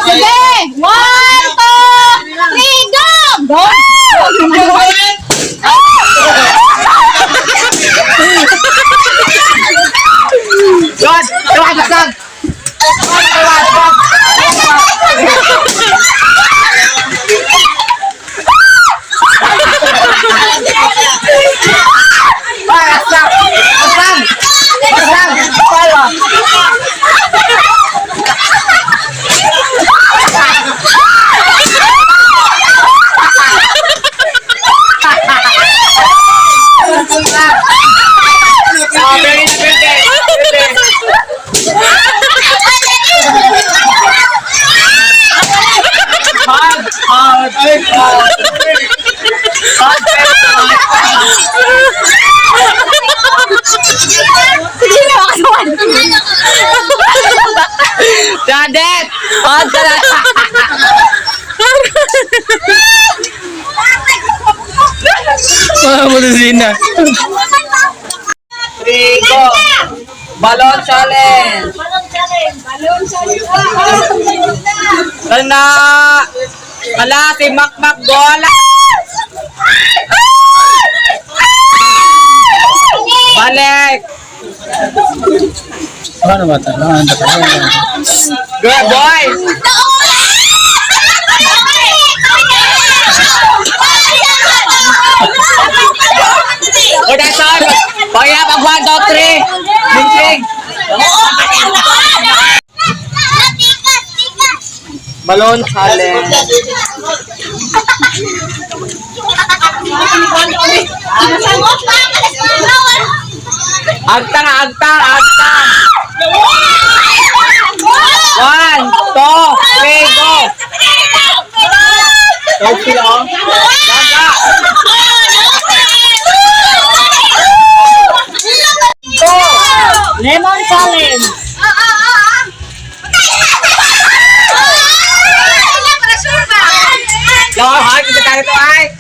Sige! 1, 2, 3, go! Go! Good! Tawag basag! Dadet! Hot ka na! Mo na Zina. Rico! Balon challenge! Kana! Ala, si Makmak Gola! Balik! Ano ba ito? Good boy! Good son! Pagya pag 1, 2, 3! Minsing! Balon challenge! Agtang, agtang, agtang! 1, 2, 3, go! Go sila! Daga! Lemon challenge! Lawa, ha? Kita tayo ito, ay!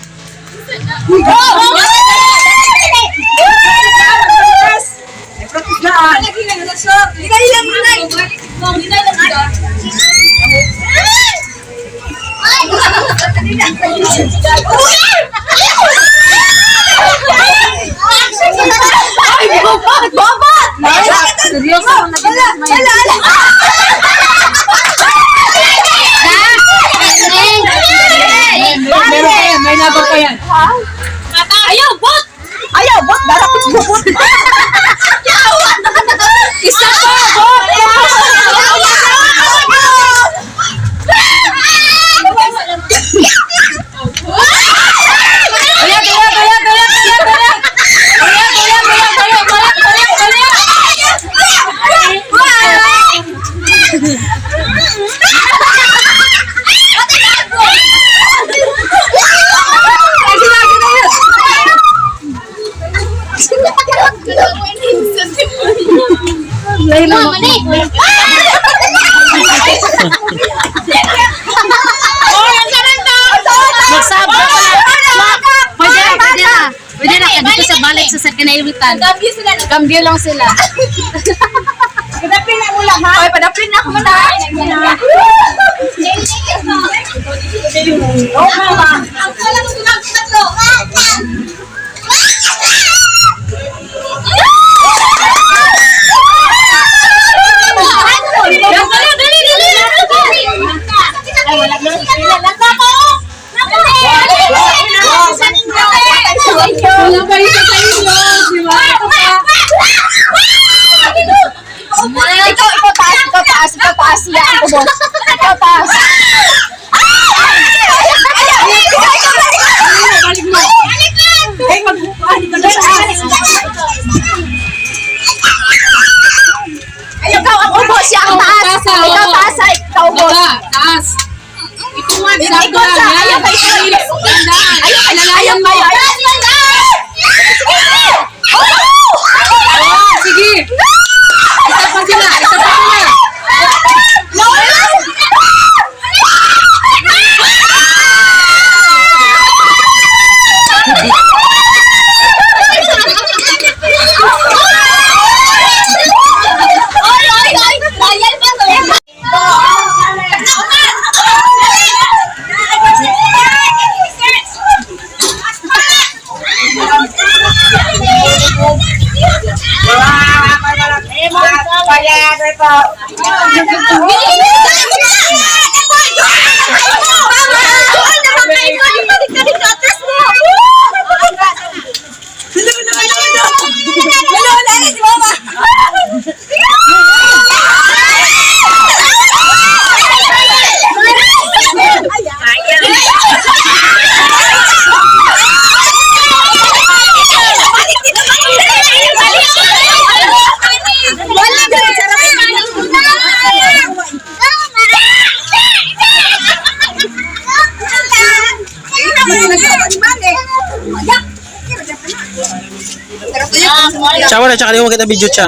May nagaw pa yan. Ayaw, bot! Ayaw, bot! Dapat bot! Isa pa, bot! Pwede na dito sa balik sa kinaiwitan. Kambyo lang sila. Padapin na mo lang, ha? Oy, padapin na ako mo na. Oh, mama. Ang kalang tatlo. Ikaw taas, yan ang kubos. Ikaw taas. Ikaw ang ubos, siya ang taas. Ikaw taas, ikaw ubos. Taas. Ikaw sa, ayaw kayo. Ayaw kayo. Sige. Isa pa sila. Isa pa sila. Oy! Bayal pa to! Siya wala, tsaka di ko makita video siya.